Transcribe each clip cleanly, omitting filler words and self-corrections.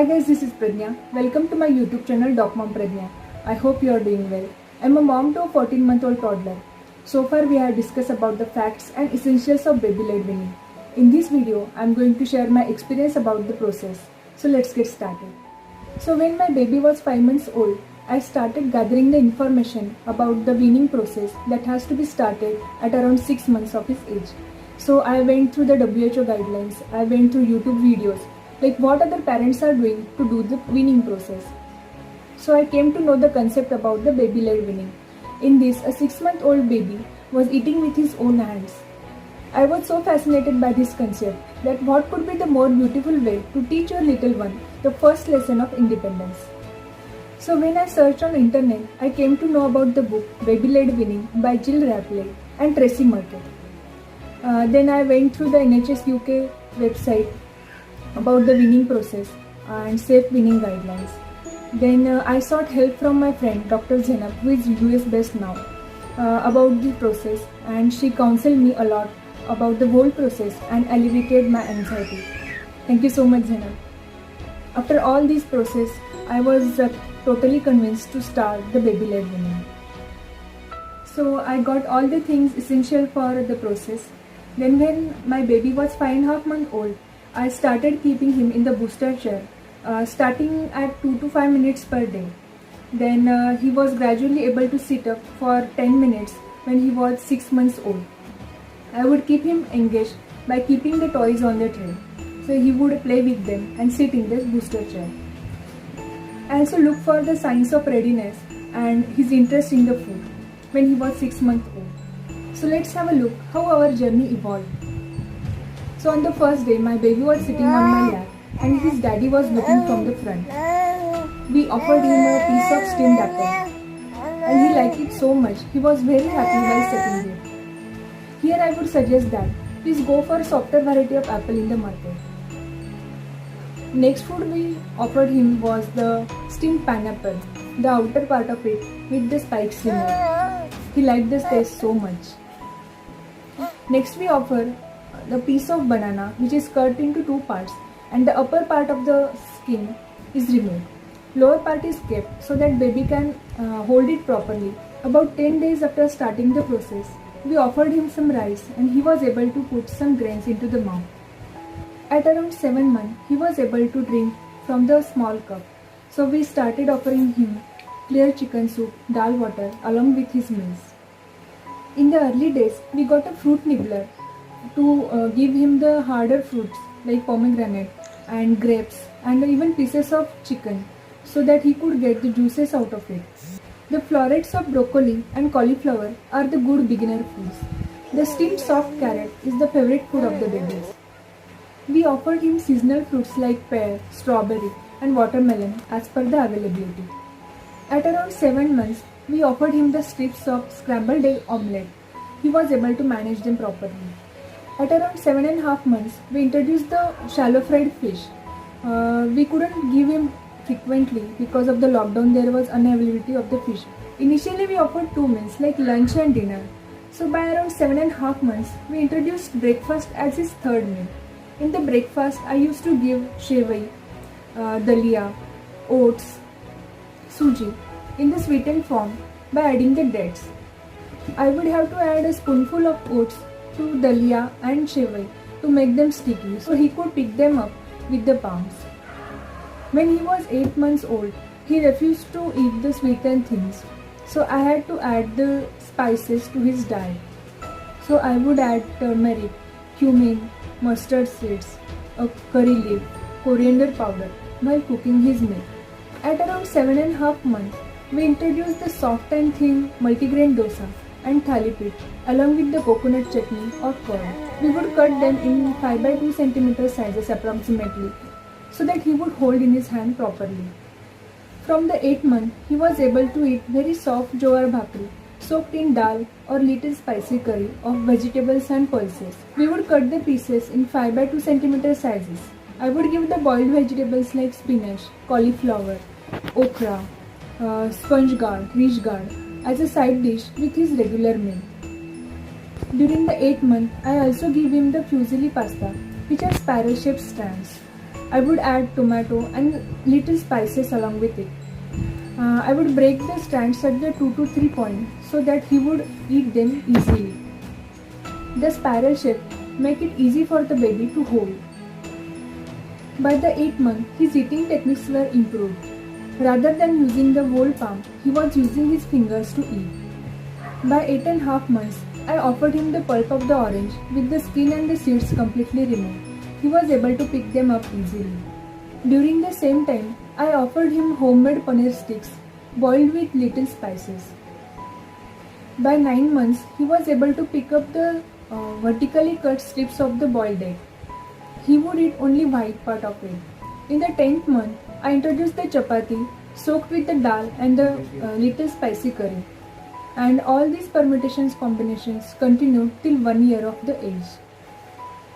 guys, this is Pradnya. Welcome to my YouTube channel Doc Mom Pradnya. I hope you are doing well. I'm a mom to a 14-month-old toddler. So far we have discussed about the facts and essentials of baby-led weaning. In this video, I'm going to share my experience about the process. So let's get started. So when my baby was 5 months old, I started gathering the information about the weaning process that has to be started at around 6 months of his age. So I went through the WHO guidelines, I went through YouTube videos, like what other parents are doing to do the weaning process. So I came to know the concept about the baby-led weaning. In this, a 6-month-old baby was eating with his own hands. I was so fascinated by this concept that what could be the more beautiful way to teach your little one the first lesson of independence. So when I searched on internet, I came to know about the book Baby-led Weaning by Jill Rapley and Tracy Murkett. Then I went through the NHS UK website about the weaning process and safe weaning guidelines. Then I sought help from my friend Dr. Zainab, who is US based now, about the process, and she counseled me a lot about the whole process and alleviated my anxiety. Thank you so much, Zainab. After all this process, I was totally convinced to start the baby-led weaning. So I got all the things essential for the process. Then when my baby was 5.5 months old, I started keeping him in the booster chair, starting at 2 to 5 minutes per day. Then he was gradually able to sit up for 10 minutes when he was 6 months old. I would keep him engaged by keeping the toys on the tray, so he would play with them and sit in the booster chair. I also looked for the signs of readiness and his interest in the food when he was 6 months old. So let's have a look how our journey evolved. So on the first day, my baby was sitting on my lap and his daddy was looking from the front. We offered him a piece of steamed apple and he liked it so much, he was very happy while sitting there. Here I would suggest that please go for a softer variety of apple in the market. Next food we offered him was the steamed pineapple, the outer part of it with the spikes in it. He liked the taste so much. Next we offer the piece of banana, which is cut into 2 parts, and the upper part of the skin is removed. Lower part is kept so that baby can hold it properly. About 10 days after starting the process, we offered him some rice and he was able to put some grains into the mouth. At around 7 months, he was able to drink from the small cup. So we started offering him clear chicken soup, dal water along with his meals. In the early days, we got a fruit nibbler to give him the harder fruits like pomegranate and grapes and even pieces of chicken so that he could get the juices out of it. The florets of broccoli and cauliflower are the good beginner foods. The steamed soft carrot is the favorite food of the babies. We offered him seasonal fruits like pear, strawberry and watermelon as per the availability. At around 7 months, we offered him the strips of scrambled egg omelette. He was able to manage them properly. At around 7.5 months, we introduced the shallow fried fish. We couldn't give him frequently because of the lockdown. There was unavailability of the fish. Initially, we offered 2 meals like lunch and dinner. So by around 7.5 months, we introduced breakfast as his third meal. In the breakfast, I used to give shevai, dalia, oats, suji in the sweetened form by adding the dates. I would have to add a spoonful of oats to dalia and shevai to make them sticky so he could pick them up with the palms. When he was 8 months old, he refused to eat the sweetened things, so I had to add the spices to his diet. So I would add turmeric, cumin, mustard seeds, a curry leaf, coriander powder while cooking his meal. At around 7.5 months, we introduced the soft and thin multigrain dosa and thali along with the coconut chutney or curd. We would cut them in 5 by 2 cm sizes approximately so that he would hold in his hand properly. From the 8th month, he was able to eat very soft jowar bhakri soaked in dal or little spicy curry of vegetables and pulses. We would cut the pieces in 5 by 2 cm sizes. I would give the boiled vegetables like spinach, cauliflower, okra, sponge gourd, rich gourd as a side dish with his regular meal. During the 8th month, I also give him the fusilli pasta, which are spiral-shaped strands. I would add tomato and little spices along with it. I would break the strands at the 2 to 3 point so that he would eat them easily. The spiral shape make it easy for the baby to hold. By the 8th month, his eating techniques were improved. Rather than using the whole palm, he was using his fingers to eat. By 8.5 months, I offered him the pulp of the orange with the skin and the seeds completely removed. He was able to pick them up easily. During the same time, I offered him homemade paneer sticks boiled with little spices. By 9 months, he was able to pick up the vertically cut strips of the boiled egg. He would eat only white part of it. In the 10th month, I introduced the chapati soaked with the dal and the little spicy curry. And all these permutations combinations continued till 1 year of the age.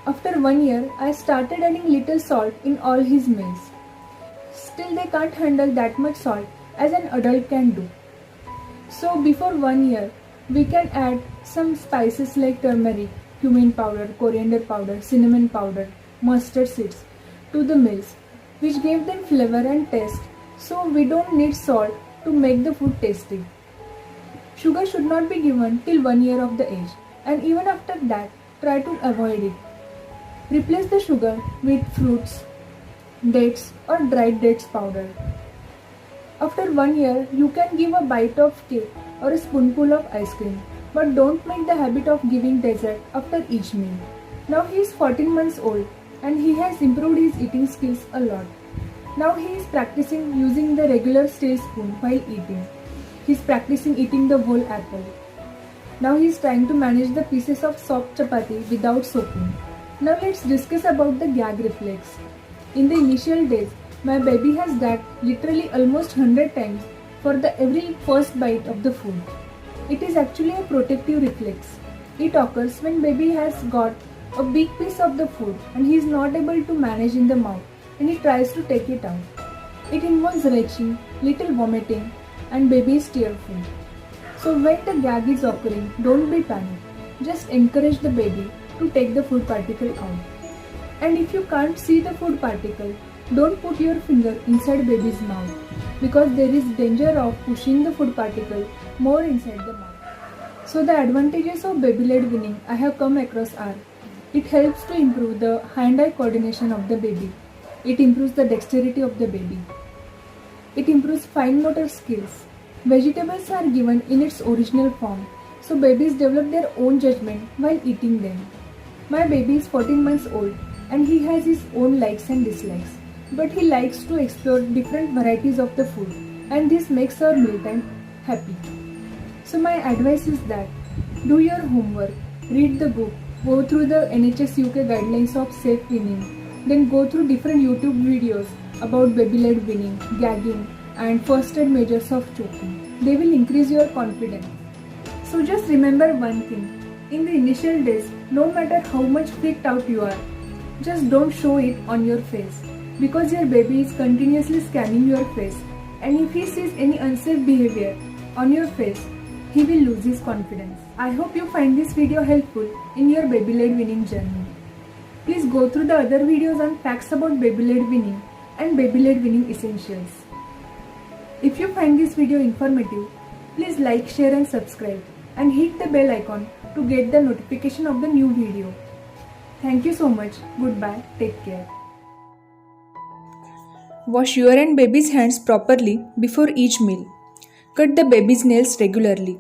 After 1 year, I started adding little salt in all his meals. Still they can't handle that much salt as an adult can do. So before 1 year, we can add some spices like turmeric, cumin powder, coriander powder, cinnamon powder, mustard seeds to the meals, which gave them flavor and taste, so we don't need salt to make the food tasty. Sugar should not be given till 1 year of the age, and even after that, try to avoid it. Replace the sugar with fruits, dates or dried dates powder. After 1 year, you can give a bite of cake or a spoonful of ice cream, but don't make the habit of giving dessert after each meal. Now he is 14 months old and he has improved his eating skills a lot. Now he is practicing using the regular steel spoon while eating. He is practicing eating the whole apple. Now he is trying to manage the pieces of soft chapati without soaking. Now let's discuss about the gag reflex. In the initial days, my baby has gagged literally almost 100 times for every first bite of the food. It is actually a protective reflex. It occurs when baby has got a big piece of the food and he is not able to manage in the mouth and he tries to take it out. It involves retching, little vomiting, and baby is tearful. So when the gag is occurring, don't be panicked. Just encourage the baby to take the food particle out. And if you can't see the food particle, don't put your finger inside baby's mouth because there is danger of pushing the food particle more inside the mouth. So the advantages of baby-led weaning I have come across are: it helps to improve the hand-eye coordination of the baby. It improves the dexterity of the baby. It improves fine motor skills. Vegetables are given in its original form, so babies develop their own judgment while eating them. My baby is 14 months old and he has his own likes and dislikes, but he likes to explore different varieties of the food, and this makes our mealtime happy. So my advice is that do your homework, read the book, go through the NHS UK guidelines of safe weaning, then go through different YouTube videos about baby-led weaning, gagging, and first aid measures of choking. They will increase your confidence. So just remember one thing. In the initial days, no matter how much freaked out you are, just don't show it on your face because your baby is continuously scanning your face, and if he sees any unsafe behavior on your face, he will lose his confidence. I hope you find this video helpful in your baby-led weaning journey. Please go through the other videos on facts about baby-led weaning and baby-led weaning essentials. If you find this video informative, please like, share and subscribe and hit the bell icon to get the notification of the new video. Thank you so much. Goodbye. Take care. Wash your and baby's hands properly before each meal. Cut the baby's nails regularly.